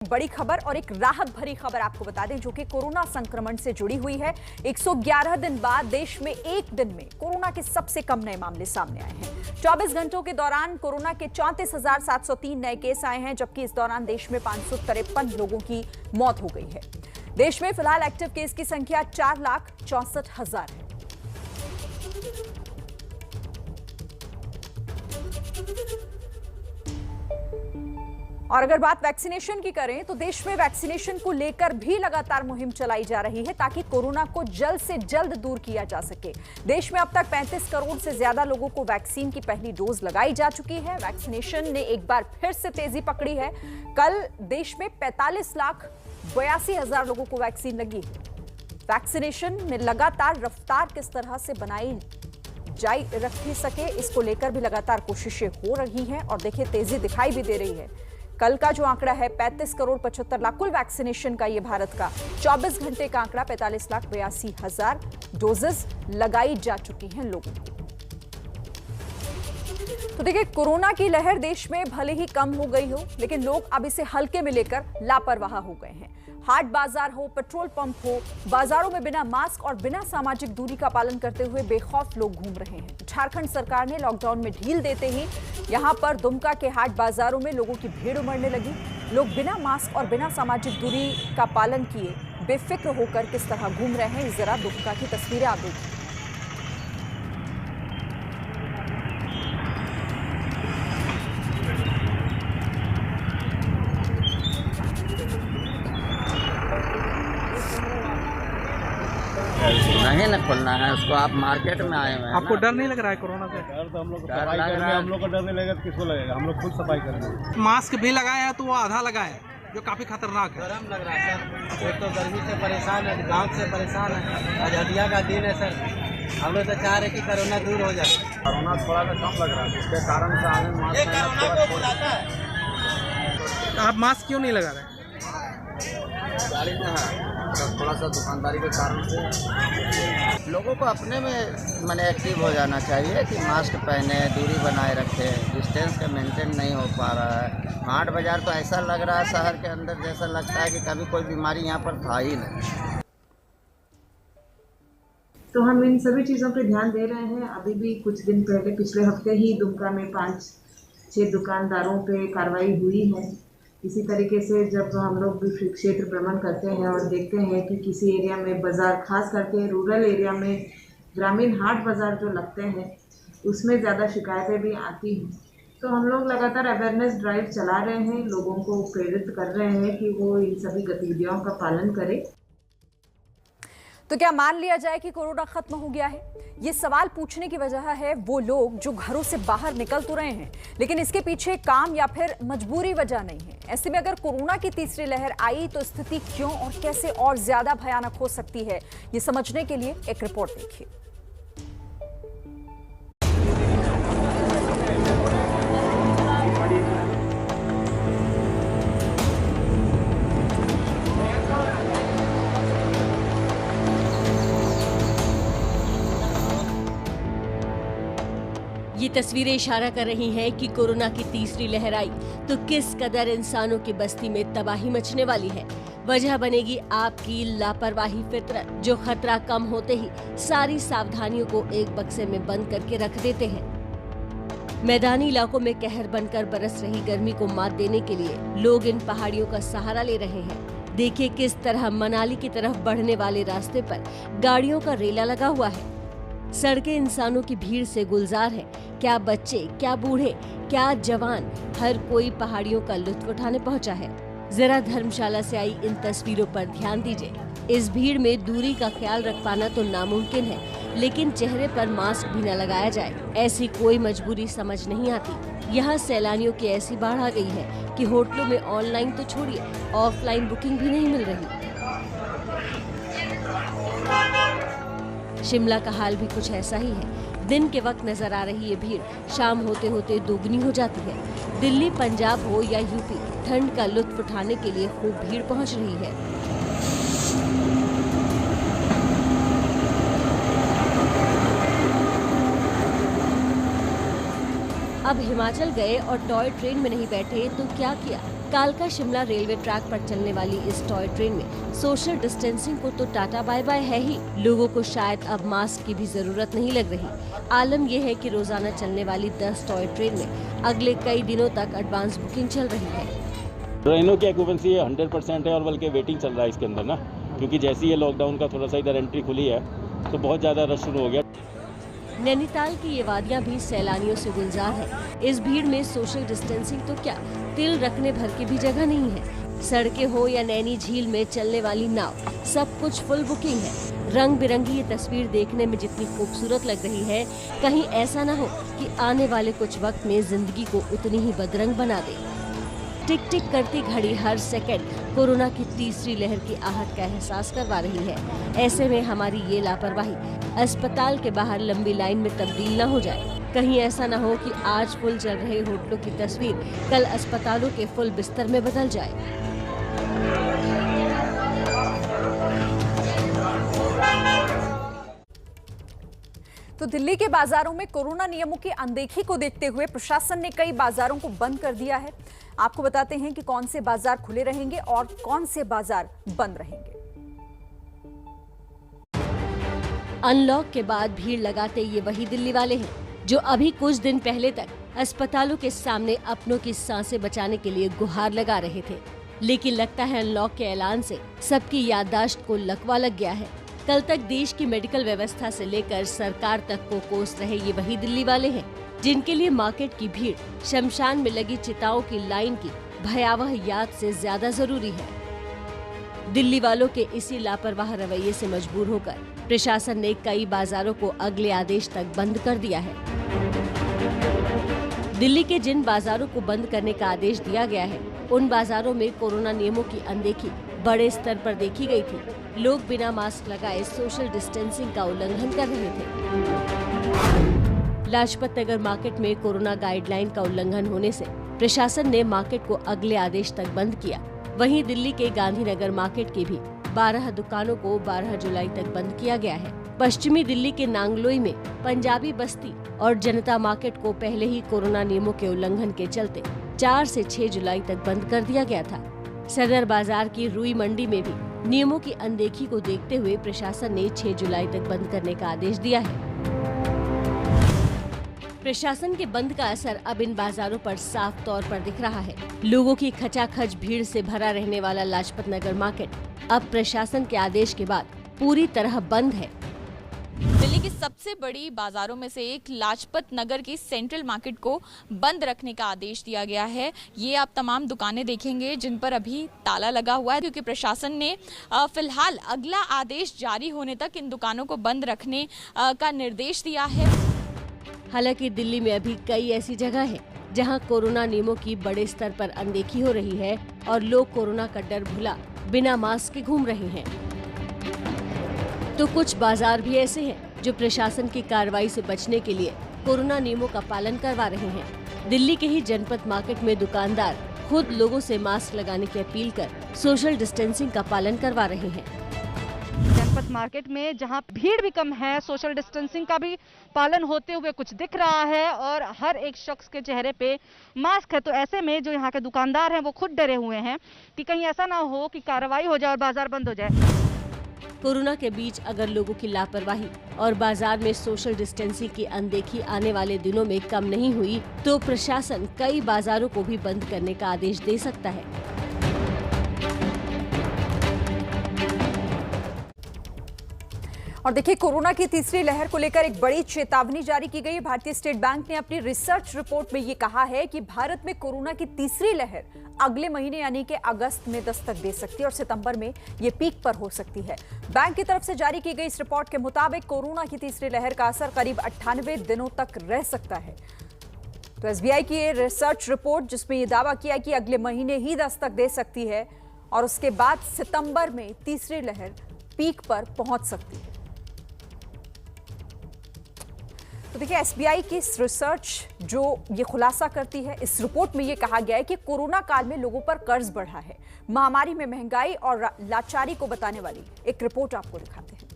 बड़ी खबर और एक राहत भरी खबर आपको बता दें जो कि कोरोना संक्रमण से जुड़ी हुई है। 111 दिन बाद देश में एक दिन में कोरोना के सबसे कम नए मामले सामने आए हैं। 24 घंटों के दौरान कोरोना के 34,703 नए केस आए हैं, जबकि इस दौरान देश में 553 लोगों की मौत हो गई है। देश में फिलहाल एक्टिव केस की संख्या 4,64,000 है। और अगर बात वैक्सीनेशन की करें तो देश में वैक्सीनेशन को लेकर भी लगातार मुहिम चलाई जा रही है ताकि कोरोना को जल्द से जल्द दूर किया जा सके। देश में अब तक 35 करोड़ से ज्यादा लोगों को वैक्सीन की पहली डोज लगाई जा चुकी है। वैक्सीनेशन ने एक बार फिर से तेजी पकड़ी है। कल देश में 45,82,000 लोगों को वैक्सीन लगी है। वैक्सीनेशन में लगातार रफ्तार किस तरह से बनाई जारी रखी सके, इसको लेकर भी लगातार कोशिशें हो रही हैं और देखिए तेजी दिखाई भी दे रही है। कल का जो आंकड़ा है 35 करोड़ 75 लाख कुल वैक्सीनेशन का, ये भारत का 24 घंटे का आंकड़ा 45,82,000 डोजेस लगाई जा चुकी हैं लोगों को। तो देखिए, कोरोना की लहर देश में भले ही कम हो गई हो, लेकिन लोग अब इसे हल्के में लेकर लापरवाह हो गए हैं। हाट बाजार हो, पेट्रोल पंप हो, बाजारों में बिना मास्क और बिना सामाजिक दूरी का पालन करते हुए बेखौफ लोग घूम रहे हैं। झारखंड सरकार ने लॉकडाउन में ढील देते ही यहां पर दुमका के हाट बाजारों में लोगों की भीड़ उमड़ने लगी। लोग बिना मास्क और बिना सामाजिक दूरी का पालन किए बेफिक्र होकर किस तरह घूम रहे हैं, जरा दुमका की तस्वीरें आप देखिए। नहीं न खोलना है उसको, आप मार्केट में आए हुए हैं। आपको डर नहीं लग रहा है कोरोना से? डर तो हम लोग सफाई करने, हम लोग को डर नहीं लगेगा तो किसको लगेगा? हम लोग खुद सफाई करेंगे। मास्क भी लगाए हैं तो वो आधा लगाए, जो काफी खतरनाक है। गरम लग रहा है सर, एक तो गर्मी से परेशान है, गांव से परेशान है, आजादिया का दिन है सर। हम लोग तो चाह रहे कि कोरोना दूर हो जाए। कोरोना थोड़ा सा कम लग रहा है, जिसके कारण से आने में मास्क आप मास्क क्यों नहीं लगा रहे? गाड़ी में है थोड़ा सा दुकानदारी के कारण से लोगों को अपने में मैंने एक्टिव हो जाना चाहिए कि मास्क पहने, दूरी बनाए रखे, डिस्टेंस का मेंटेन नहीं हो पा रहा है। हाट बाजार तो ऐसा लग रहा है शहर के अंदर जैसा लगता है कि कभी कोई बीमारी यहाँ पर था ही नहीं। तो हम इन सभी चीज़ों पे ध्यान दे रहे हैं। अभी भी कुछ दिन पहले पिछले हफ्ते ही दुमका में 5-6 दुकानदारों पे कार्रवाई हुई है। इसी तरीके से जब हम लोग भी क्षेत्र भ्रमण करते हैं और देखते हैं कि किसी एरिया में बाज़ार, खास करके रूरल एरिया में ग्रामीण हाट बाज़ार जो लगते हैं उसमें ज़्यादा शिकायतें भी आती हैं, तो हम लोग लगातार अवेयरनेस ड्राइव चला रहे हैं, लोगों को प्रेरित कर रहे हैं कि वो इन सभी गतिविधियों का पालन करें। तो क्या मान लिया जाए कि कोरोना खत्म हो गया है? ये सवाल पूछने की वजह है वो लोग जो घरों से बाहर निकल तो रहे हैं, लेकिन इसके पीछे काम या फिर मजबूरी वजह नहीं है। ऐसे में अगर कोरोना की तीसरी लहर आई तो स्थिति क्यों और कैसे और ज्यादा भयानक हो सकती है, ये समझने के लिए एक रिपोर्ट देखिए। ये तस्वीरें इशारा कर रही हैं कि कोरोना की तीसरी लहर आई तो किस कदर इंसानों की बस्ती में तबाही मचने वाली है। वजह बनेगी आपकी लापरवाही फितरत, जो खतरा कम होते ही सारी सावधानियों को एक बक्से में बंद करके रख देते हैं। मैदानी इलाकों में कहर बनकर बरस रही गर्मी को मात देने के लिए लोग इन पहाड़ियों का सहारा ले रहे हैं। देखिए किस तरह मनाली की तरफ बढ़ने वाले रास्ते पर गाड़ियों का रेला लगा हुआ है। सड़कें इंसानों की भीड़ से गुलजार है। क्या बच्चे, क्या बूढ़े, क्या जवान, हर कोई पहाड़ियों का लुत्फ उठाने पहुंचा है। जरा धर्मशाला से आई इन तस्वीरों पर ध्यान दीजिए। इस भीड़ में दूरी का ख्याल रख पाना तो नामुमकिन है, लेकिन चेहरे पर मास्क भी न लगाया जाए, ऐसी कोई मजबूरी समझ नहीं आती। यहाँ सैलानियों की ऐसी बाढ़ आ गई है कि होटलों में ऑनलाइन तो छोड़िए, ऑफलाइन बुकिंग भी नहीं मिल रही। शिमला का हाल भी कुछ ऐसा ही है। दिन के वक्त नजर आ रही ये भीड़ शाम होते होते दोगुनी हो जाती है। दिल्ली, पंजाब हो या यूपी, ठंड का लुत्फ उठाने के लिए खूब भीड़ पहुंच रही है। अब हिमाचल गए और टॉय ट्रेन में नहीं बैठे तो क्या किया? कालका शिमला रेलवे ट्रैक पर चलने वाली इस टॉय ट्रेन में सोशल डिस्टेंसिंग को तो टाटा बाय बाय है ही, लोगों को शायद अब मास्क की भी जरूरत नहीं लग रही। आलम यह है कि रोजाना चलने वाली 10 टॉय ट्रेन में अगले कई दिनों तक एडवांस बुकिंग चल रही है। ट्रेनों की ऑक्यूपेंसी 100% है और बल्कि वेटिंग चल रहा है इसके अंदर ना, क्योंकि जैसे ही ये लॉकडाउन का थोड़ा सा इधर एंट्री खुली है तो बहुत ज़्यादा रश शुरू हो गया। नैनीताल की ये वादियाँ भी सैलानियों से गुलजार है। इस भीड़ में सोशल डिस्टेंसिंग तो क्या, तिल रखने भर की भी जगह नहीं है। सड़कें हो या नैनी झील में चलने वाली नाव, सब कुछ फुल बुकिंग है। रंग बिरंगी ये तस्वीर देखने में जितनी खूबसूरत लग रही है, कहीं ऐसा न हो कि आने वाले कुछ वक्त में जिंदगी को उतनी ही बदरंग बना दे। टिक टिक करती घड़ी हर सेकंड कोरोना की तीसरी लहर की आहट का एहसास करवा रही है। ऐसे में हमारी ये लापरवाही अस्पताल के बाहर लंबी लाइन में तब्दील न हो जाए। कहीं ऐसा न हो कि आज फुल चल रहे होटलों की तस्वीर कल अस्पतालों के फुल बिस्तर में बदल जाए। तो दिल्ली के बाजारों में कोरोना नियमों की अनदेखी को देखते हुए प्रशासन ने कई बाजारों को बंद कर दिया है। आपको बताते हैं कि कौन से बाजार खुले रहेंगे और कौन से बाजार बंद रहेंगे। अनलॉक के बाद भीड़ लगाते ये वही दिल्ली वाले हैं जो अभी कुछ दिन पहले तक अस्पतालों के सामने अपनों की सांसें बचाने के लिए गुहार लगा रहे थे। लेकिन लगता है अनलॉक के ऐलान से सबकी याददाश्त को लकवा लग गया है। कल तक देश की मेडिकल व्यवस्था से लेकर सरकार तक को कोस रहे ये वही दिल्ली वाले हैं जिनके लिए मार्केट की भीड़ शमशान में लगी चिताओं की लाइन की भयावह याद से ज्यादा जरूरी है। दिल्ली वालों के इसी लापरवाह रवैये से मजबूर होकर प्रशासन ने कई बाजारों को अगले आदेश तक बंद कर दिया है। दिल्ली के जिन बाजारों को बंद करने का आदेश दिया गया है, उन बाजारों में कोरोना नियमों की अनदेखी बड़े स्तर पर देखी गई थी। लोग बिना मास्क लगाए सोशल डिस्टेंसिंग का उल्लंघन कर रहे थे। लाजपत नगर मार्केट में कोरोना गाइडलाइन का उल्लंघन होने से प्रशासन ने मार्केट को अगले आदेश तक बंद किया। वहीं दिल्ली के गांधीनगर मार्केट की भी 12 दुकानों को 12 जुलाई तक बंद किया गया है। पश्चिमी दिल्ली के नांगलोई में पंजाबी बस्ती और जनता मार्केट को पहले ही कोरोना नियमों के उल्लंघन के चलते 4 से 6 जुलाई तक बंद कर दिया गया था। सदर बाजार की रुई मंडी में भी नियमों की अनदेखी को देखते हुए प्रशासन ने 6 जुलाई तक बंद करने का आदेश दिया है। प्रशासन के बंद का असर अब इन बाजारों पर साफ तौर पर दिख रहा है। लोगों की खचाखच भीड़ से भरा रहने वाला लाजपत नगर मार्केट अब प्रशासन के आदेश के बाद पूरी तरह बंद है। दिल्ली की सबसे बड़ी बाजारों में से एक लाजपत नगर की सेंट्रल मार्केट को बंद रखने का आदेश दिया गया है। ये आप तमाम दुकानें देखेंगे जिन पर अभी ताला लगा हुआ है, क्योंकि प्रशासन ने फिलहाल अगला आदेश जारी होने तक इन दुकानों को बंद रखने का निर्देश दिया है। हालांकि दिल्ली में अभी कई ऐसी जगह है जहां कोरोना नियमों की बड़े स्तर पर अनदेखी हो रही है और लोग कोरोना का डर भुला बिना मास्क के घूम रहे हैं। तो कुछ बाजार भी ऐसे हैं जो प्रशासन की कार्रवाई से बचने के लिए कोरोना नियमों का पालन करवा रहे हैं। दिल्ली के ही जनपद मार्केट में दुकानदार खुद लोगों से मास्क लगाने की अपील कर सोशल डिस्टेंसिंग का पालन करवा रहे हैं। जनपद मार्केट में जहां भीड़ भी कम है, सोशल डिस्टेंसिंग का भी पालन होते हुए कुछ दिख रहा है और हर एक शख्स के चेहरे पे मास्क है। तो ऐसे में जो यहाँ के दुकानदार हैं वो खुद डरे हुए हैं कि कहीं ऐसा ना हो कि कार्रवाई हो जाए और बाजार बंद हो जाए। कोरोना के बीच अगर लोगों की लापरवाही और बाजार में सोशल डिस्टेंसिंग की अनदेखी आने वाले दिनों में कम नहीं हुई तो प्रशासन कई बाजारों को भी बंद करने का आदेश दे सकता है। और देखिए, कोरोना की तीसरी लहर को लेकर एक बड़ी चेतावनी जारी की गई है। भारतीय स्टेट बैंक ने अपनी रिसर्च रिपोर्ट में ये कहा है कि भारत में कोरोना की तीसरी लहर अगले महीने यानी कि अगस्त में दस्तक दे सकती है और सितंबर में ये पीक पर हो सकती है। बैंक की तरफ से जारी की गई इस रिपोर्ट के मुताबिक कोरोना की तीसरी लहर का असर करीब 98 दिनों तक रह सकता है। तो एसबीआई की ये रिसर्च रिपोर्ट जिसमें ये दावा किया कि अगले महीने ही दस्तक दे सकती है और उसके बाद सितंबर में तीसरी लहर पीक पर पहुंच सकती है। तो देखिए, एसबीआई की इस रिसर्च जो ये खुलासा करती है, इस रिपोर्ट में ये कहा गया है कि कोरोना काल में लोगों पर कर्ज बढ़ा है। महामारी में महंगाई और लाचारी को बताने वाली एक रिपोर्ट आपको दिखाते हैं।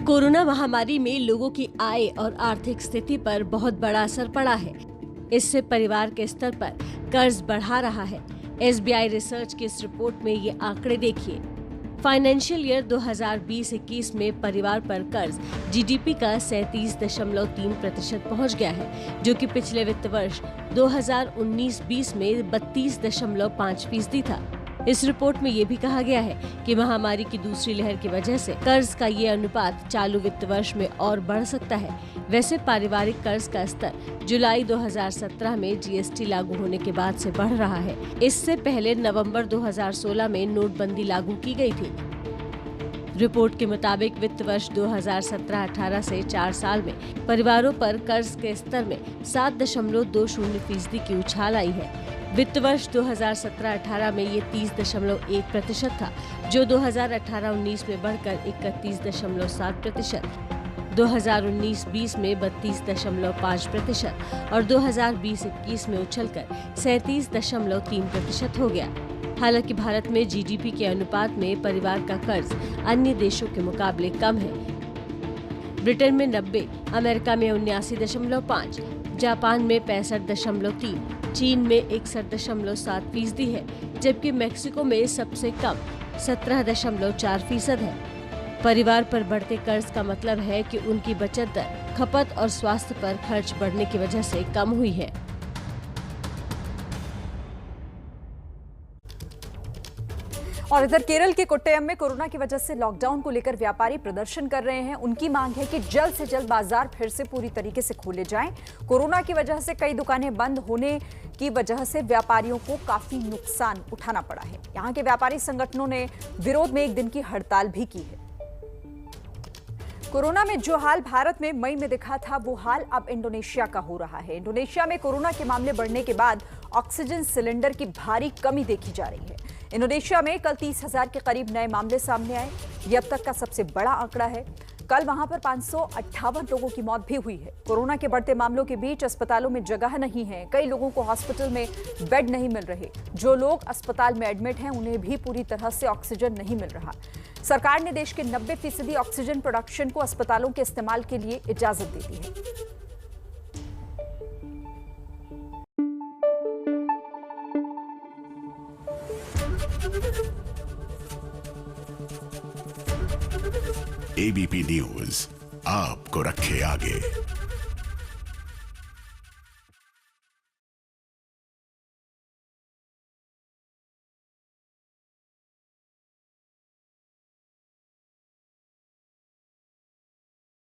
कोरोना महामारी में लोगों की आय और आर्थिक स्थिति पर बहुत बड़ा असर पड़ा है। इससे परिवार के स्तर पर कर्ज बढ़ा रहा है। SBI रिसर्च की इस रिपोर्ट में ये आंकड़े देखिए। फाइनेंशियल ईयर 2020-21 में परिवार पर कर्ज GDP का 37.3% पहुंच गया है, जो कि पिछले वित्त वर्ष 2019-20 में 32.5% था। इस रिपोर्ट में ये भी कहा गया है कि महामारी की दूसरी लहर की वजह से कर्ज का ये अनुपात चालू वित्त वर्ष में और बढ़ सकता है। वैसे पारिवारिक कर्ज का स्तर जुलाई 2017 में GST लागू होने के बाद से बढ़ रहा है। इससे पहले नवंबर 2016 में नोटबंदी लागू की गई थी। रिपोर्ट के मुताबिक वित्त वर्ष 2017-18 से 4 साल में परिवारों पर कर्ज के स्तर में 7.20% की उछाल आई है। वित्त वर्ष 2017-18 में ये 30.1% था, जो 2018-19 में बढ़कर 31.7%, 2019-20 में 32.5% और 2020-21 में उछलकर 37.3% हो गया। हालांकि भारत में GDP के अनुपात में परिवार का कर्ज अन्य देशों के मुकाबले कम है। ब्रिटेन में 90, अमेरिका में 79.5, जापान में 65.3, चीन में 61.7% है, जबकि मेक्सिको में सबसे कम 17.4% है। परिवार पर बढ़ते कर्ज का मतलब है कि उनकी बचत दर खपत और स्वास्थ्य पर खर्च बढ़ने की वजह से कम हुई है। और इधर केरल के कोट्टयम में कोरोना की वजह से लॉकडाउन को लेकर व्यापारी प्रदर्शन कर रहे हैं। उनकी मांग है कि जल्द से जल्द बाजार फिर से पूरी तरीके से खोले जाएं। कोरोना की वजह से कई दुकानें बंद होने की वजह से व्यापारियों को काफी नुकसान उठाना पड़ा है। यहां के व्यापारी संगठनों ने विरोध में 1 दिन की हड़ताल भी की है। कोरोना में जो हाल भारत में मई में दिखा था, वो हाल अब इंडोनेशिया का हो रहा है। इंडोनेशिया में कोरोना के मामले बढ़ने के बाद ऑक्सीजन सिलेंडर की भारी कमी देखी जा रही है। इंडोनेशिया में कल 30,000 के करीब नए मामले सामने आए। ये अब तक का सबसे बड़ा आंकड़ा है। कल वहां पर 558 लोगों की मौत भी हुई है। कोरोना के बढ़ते मामलों के बीच अस्पतालों में जगह नहीं है। कई लोगों को हॉस्पिटल में बेड नहीं मिल रहे। जो लोग अस्पताल में एडमिट हैं, उन्हें भी पूरी तरह से ऑक्सीजन नहीं मिल रहा। सरकार ने देश के 90% ऑक्सीजन प्रोडक्शन को अस्पतालों के इस्तेमाल के लिए इजाजत दे दी है। ABP न्यूज आपको रखे आगे।